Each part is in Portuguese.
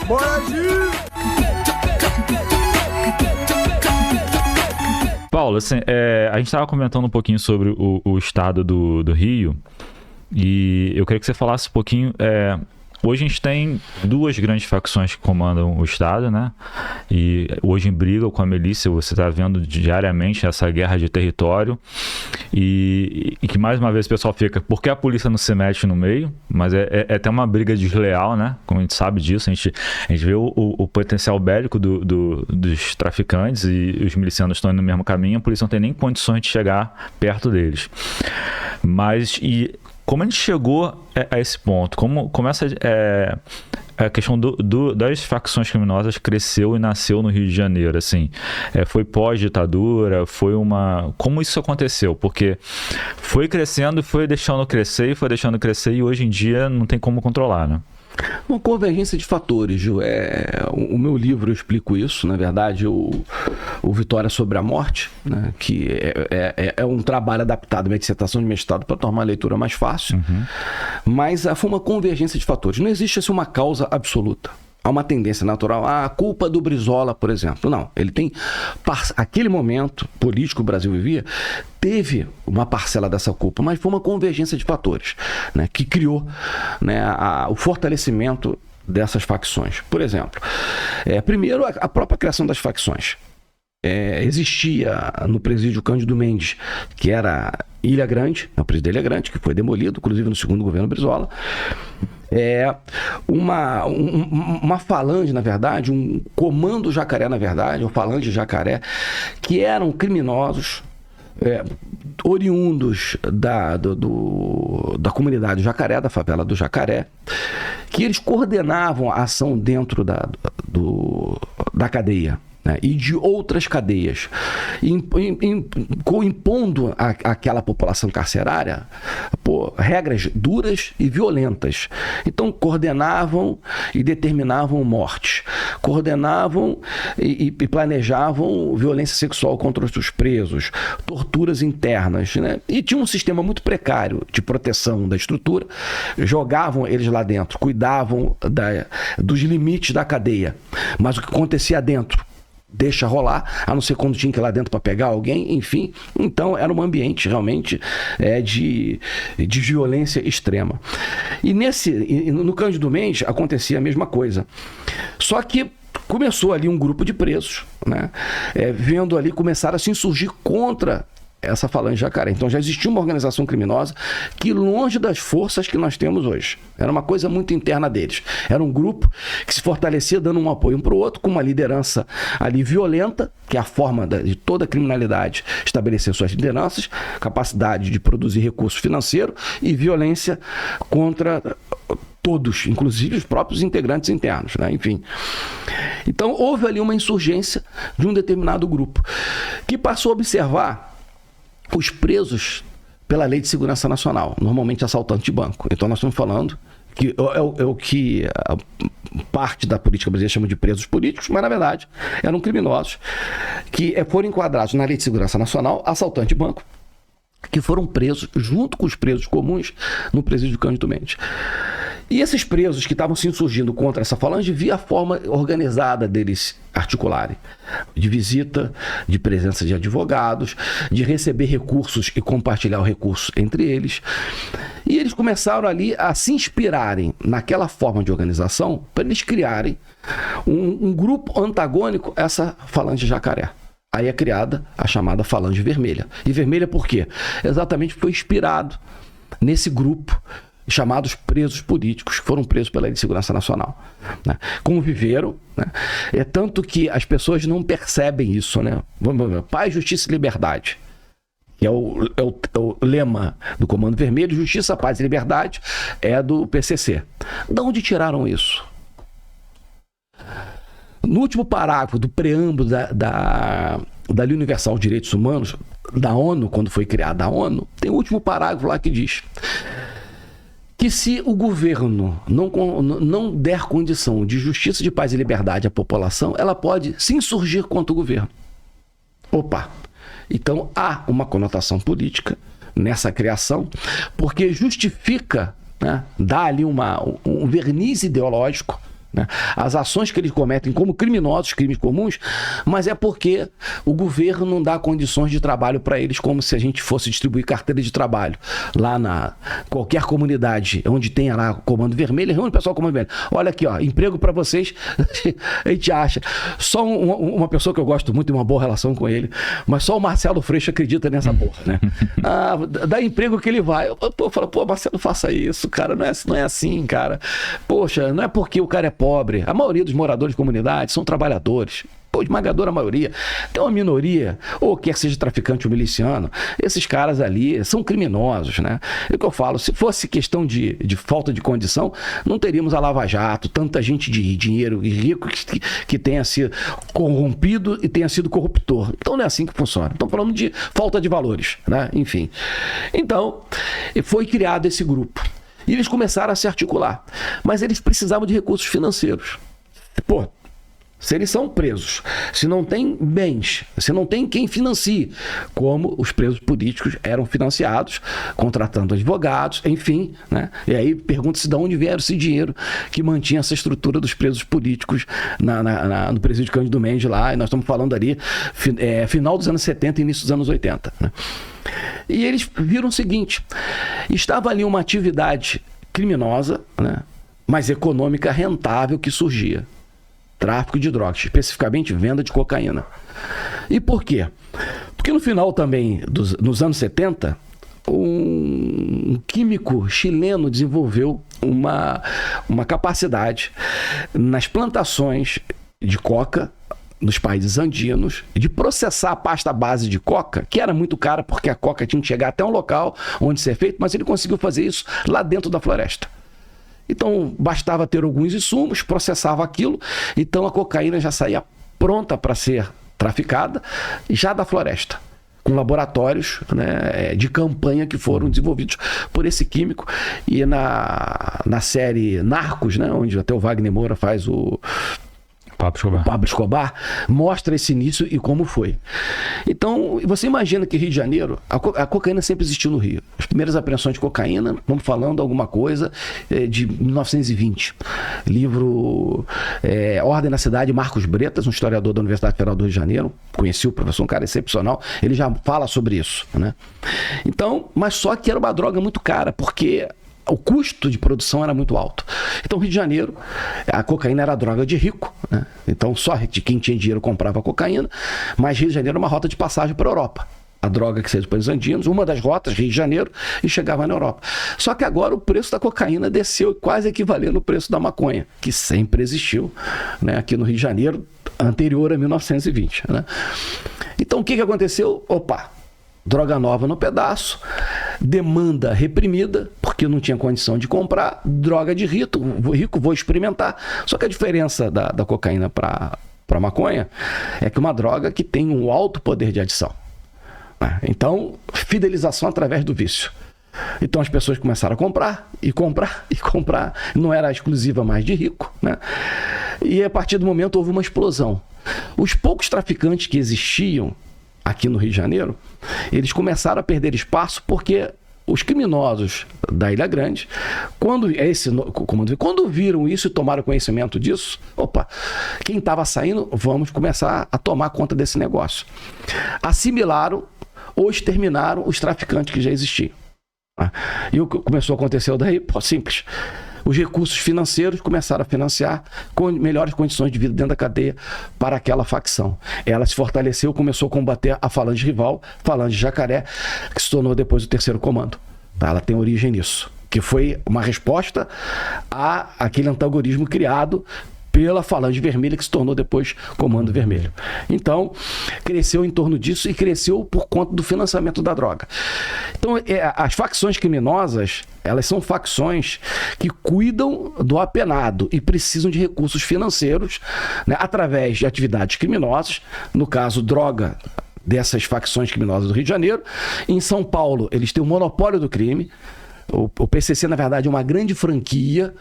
Bora, Gil! Paulo, assim, a gente estava comentando um pouquinho sobre o estado do Rio, e eu queria que você falasse um pouquinho. Hoje a gente tem duas grandes facções que comandam o estado, né? E hoje em briga com a milícia, você está vendo diariamente essa guerra de território, e que mais uma vez o pessoal fica, por que a polícia não se mete no meio? Mas é até uma briga desleal, né? Como a gente sabe disso, a gente vê o potencial bélico dos traficantes, e os milicianos estão indo no mesmo caminho, a polícia não tem nem condições de chegar perto deles. Como a gente chegou a esse ponto? Como a questão das facções criminosas cresceu e nasceu no Rio de Janeiro? Assim, foi pós-ditadura? Como isso aconteceu? Porque foi crescendo, foi deixando crescer, e hoje em dia não tem como controlar, né? Uma convergência de fatores, Gil. O meu livro eu explico isso, na verdade, o Vitória sobre a Morte, né, que é um trabalho adaptado à minha dissertação de mestrado para tornar a leitura mais fácil, mas foi uma convergência de fatores. Não existe assim, uma causa absoluta. Há uma tendência natural, a culpa do Brizola, por exemplo. Não, ele tem... Aquele momento político que o Brasil vivia, teve uma parcela dessa culpa, mas foi uma convergência de fatores, né, que criou, né, o fortalecimento dessas facções. Por exemplo, primeiro, a própria criação das facções. Existia no presídio Cândido Mendes, que era Ilha Grande, o presídio da Ilha Grande, que foi demolido, inclusive no segundo governo Brizola. Uma falange, na verdade, um comando Jacaré, na verdade, ou falange Jacaré, que eram criminosos, oriundos da comunidade Jacaré, da favela do Jacaré, que eles coordenavam a ação dentro da cadeia, né, e de outras cadeias, impondo àquela população carcerária regras duras e violentas. Então, coordenavam e determinavam mortes, coordenavam e planejavam violência sexual contra os presos, torturas internas, né? E tinha um sistema muito precário de proteção da estrutura, jogavam eles lá dentro, cuidavam dos limites da cadeia, mas o que acontecia dentro deixa rolar, a não ser quando tinha que ir lá dentro para pegar alguém, enfim. Então era um ambiente realmente de violência extrema. E no Cândido Mendes acontecia a mesma coisa. Só que começou ali um grupo de presos, né, vendo ali, começaram a se insurgir contra essa falange Jacaré. Então já existia uma organização criminosa que, longe das forças que nós temos hoje, era uma coisa muito interna deles. Era um grupo que se fortalecia dando um apoio um para o outro, com uma liderança ali violenta, que é a forma de toda a criminalidade estabelecer suas lideranças, capacidade de produzir recurso financeiro e violência contra todos, inclusive os próprios integrantes internos, né? Enfim. Então houve ali uma insurgência de um determinado grupo, que passou a observar os presos pela Lei de Segurança Nacional, normalmente assaltante de banco. Então nós estamos falando que é o que a parte da política brasileira chama de presos políticos, mas na verdade eram criminosos que foram enquadrados na Lei de Segurança Nacional, assaltante de banco, que foram presos junto com os presos comuns no presídio Cândido Mendes. E esses presos que estavam se insurgindo contra essa falange, via a forma organizada deles articularem, de visita, de presença de advogados, de receber recursos e compartilhar o recurso entre eles. E eles começaram ali a se inspirarem naquela forma de organização para eles criarem um grupo antagônico a essa falange Jacaré. Aí é criada a chamada Falange Vermelha. E vermelha por quê? Exatamente foi inspirado nesse grupo chamados presos políticos, que foram presos pela Lei de Segurança Nacional, né? Conviveram, né? É tanto que as pessoas não percebem isso, né? Vamos ver, paz, justiça e liberdade, que é o lema do Comando Vermelho. Justiça, paz e liberdade é do PCC. De onde tiraram isso? No último parágrafo do preâmbulo da Lei Universal de Direitos Humanos, da ONU, quando foi criada a ONU, tem o último parágrafo lá que diz que se o governo não der condição de justiça, de paz e liberdade à população, ela pode se insurgir contra o governo. Opa! Então há uma conotação política nessa criação, porque justifica, né, dá ali um verniz ideológico, né? As ações que eles cometem como criminosos, crimes comuns, mas é porque o governo não dá condições de trabalho para eles, como se a gente fosse distribuir carteira de trabalho lá na qualquer comunidade onde tenha lá Comando Vermelho, reúne o pessoal Comando Vermelho. Olha aqui, ó, emprego para vocês, a gente acha. Só uma pessoa que eu gosto muito, uma boa relação com ele, mas só o Marcelo Freixo acredita nessa porra, né? Dá emprego que ele vai. Eu falo, pô, Marcelo, faça isso, cara, não é assim, cara. Poxa, não é porque o cara é pobre. A maioria dos moradores de comunidade são trabalhadores. Pô, esmagadora maioria. Tem uma minoria, ou quer seja traficante ou miliciano, esses caras ali são criminosos, né? É o que eu falo, se fosse questão de falta de condição, não teríamos a Lava Jato, tanta gente de dinheiro e rico que tenha sido corrompido e tenha sido corruptor. Então não é assim que funciona. Estamos falando de falta de valores, né? Enfim. Então, foi criado esse grupo. E eles começaram a se articular. Mas eles precisavam de recursos financeiros. Pô, se eles são presos, se não tem bens, se não tem quem financie, como os presos políticos eram financiados, contratando advogados, enfim, né? E aí pergunta-se de onde vieram esse dinheiro que mantinha essa estrutura dos presos políticos no presídio Cândido Mendes lá, e nós estamos falando ali final dos anos 70 e início dos anos 80, né? E eles viram o seguinte, estava ali uma atividade criminosa, né, mas econômica rentável que surgia. Tráfico de drogas, especificamente venda de cocaína. E por quê? Porque no final também, nos anos 70, um químico chileno desenvolveu uma capacidade nas plantações de coca nos países andinos, de processar a pasta base de coca, que era muito cara porque a coca tinha que chegar até um local onde ser feito, mas ele conseguiu fazer isso lá dentro da floresta. Então, bastava ter alguns insumos, processava aquilo, então a cocaína já saía pronta para ser traficada, já da floresta, com laboratórios, né, de campanha que foram desenvolvidos por esse químico. E na série Narcos, né, onde até o Wagner Moura faz o Pablo Escobar, mostra esse início e como foi. Então, você imagina que Rio de Janeiro, a cocaína sempre existiu no Rio. As primeiras apreensões de cocaína, vamos falando alguma coisa de 1920. Livro Ordem na Cidade, Marcos Bretas, um historiador da Universidade Federal do Rio de Janeiro, conheci o professor, um cara excepcional, ele já fala sobre isso, né? Então, mas só que era uma droga muito cara, porque o custo de produção era muito alto. Então, Rio de Janeiro, a cocaína era a droga de rico, né? Então, só de quem tinha dinheiro comprava cocaína, mas Rio de Janeiro era uma rota de passagem para a Europa. A droga que saía dos países andinos, uma das rotas, Rio de Janeiro, e chegava na Europa. Só que agora o preço da cocaína desceu quase equivalendo ao preço da maconha, que sempre existiu, né, aqui no Rio de Janeiro, anterior a 1920. Né? Então, o que aconteceu? Opa! Droga nova no pedaço, demanda reprimida, porque não tinha condição de comprar, droga de rico, vou experimentar. Só que a diferença da cocaína para a maconha é que uma droga que tem um alto poder de adição. Então, fidelização através do vício. Então as pessoas começaram a comprar, e comprar, e comprar. Não era exclusiva mais de rico, né? E a partir do momento houve uma explosão. Os poucos traficantes que existiam aqui no Rio de Janeiro, eles começaram a perder espaço porque os criminosos da Ilha Grande, quando viram isso e tomaram conhecimento disso, opa, quem estava saindo, vamos começar a tomar conta desse negócio. Assimilaram ou exterminaram os traficantes que já existiam. E o que começou a acontecer daí? Pô, simples. Os recursos financeiros começaram a financiar com melhores condições de vida dentro da cadeia para aquela facção. Ela se fortaleceu, começou a combater a falange rival, falange Jacaré, que se tornou depois o terceiro comando. Ela tem origem nisso, que foi uma resposta àquele antagonismo criado pela falange vermelha, que se tornou depois Comando Vermelho. Então, cresceu em torno disso e cresceu por conta do financiamento da droga. Então, as facções criminosas, elas são facções que cuidam do apenado e precisam de recursos financeiros, né, através de atividades criminosas, no caso, droga, dessas facções criminosas do Rio de Janeiro. Em São Paulo, eles têm o monopólio do crime, O PCC, na verdade, é uma grande franquia,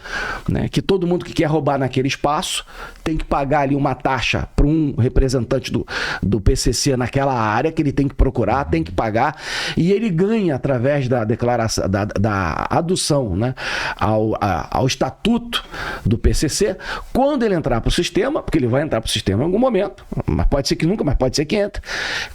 né, que todo mundo que quer roubar naquele espaço tem que pagar ali uma taxa para um representante do PCC naquela área que ele tem que procurar, tem que pagar, e ele ganha através da declaração, da adução, né, ao estatuto do PCC, quando ele entrar para o sistema, porque ele vai entrar para o sistema em algum momento, mas pode ser que nunca, mas pode ser que entre.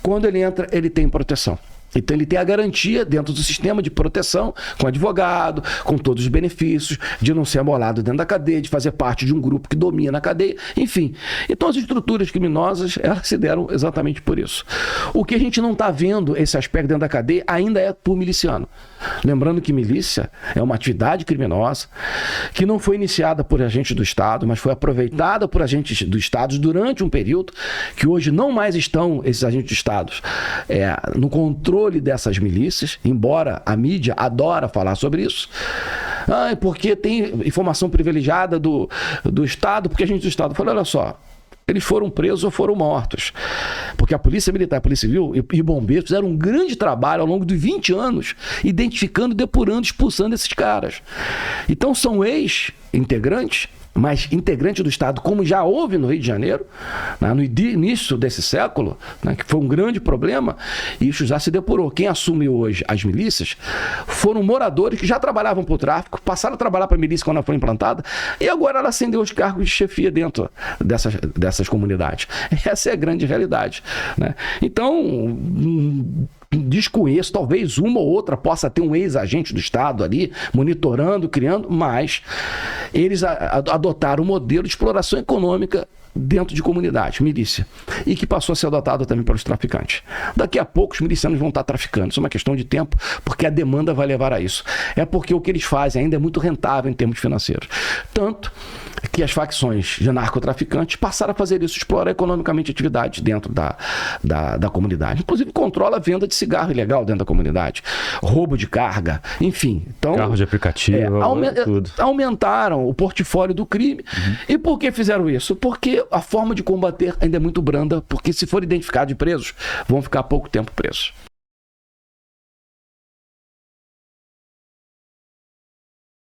Quando ele entra, ele tem proteção. Então ele tem a garantia dentro do sistema de proteção, com advogado, com todos os benefícios, de não ser amolado dentro da cadeia, de fazer parte de um grupo que domina a cadeia, enfim. Então as estruturas criminosas, elas se deram exatamente por isso. O que a gente não está vendo, esse aspecto dentro da cadeia, ainda é por miliciano. Lembrando que milícia é uma atividade criminosa que não foi iniciada por agentes do Estado, mas foi aproveitada por agentes do Estado durante um período que hoje não mais estão esses agentes do Estado no controle dessas milícias, embora a mídia adora falar sobre isso. Porque tem informação privilegiada do Estado, porque a gente do Estado falou, olha só, eles foram presos ou foram mortos. Porque a Polícia Militar, a Polícia Civil e bombeiros fizeram um grande trabalho ao longo de 20 anos, identificando, depurando, expulsando esses caras. Então são ex-integrantes, mas integrante do Estado, como já houve no Rio de Janeiro, né, no início desse século, né, que foi um grande problema, e isso já se depurou. Quem assume hoje as milícias foram moradores que já trabalhavam para o tráfico, passaram a trabalhar para a milícia quando ela foi implantada, e agora ela ascendeu os cargos de chefia dentro dessas comunidades. Essa é a grande realidade, né? Então, desconheço, talvez uma ou outra possa ter um ex-agente do Estado ali, monitorando, criando, mas eles adotaram um modelo de exploração econômica dentro de comunidades, milícia, e que passou a ser adotado também pelos traficantes. Daqui a pouco os milicianos vão estar traficando, isso é uma questão de tempo, porque a demanda vai levar a isso. É porque o que eles fazem ainda é muito rentável em termos financeiros. Tanto que as facções de narcotraficantes passaram a fazer isso, explorar economicamente atividades dentro da comunidade. Inclusive controla a venda de cigarro ilegal dentro da comunidade, roubo de carga, enfim. Então, carro de aplicativo, tudo. Aumentaram o portfólio do crime. E por que fizeram isso? Porque a forma de combater ainda é muito branda, porque se for identificado de presos, vão ficar pouco tempo presos.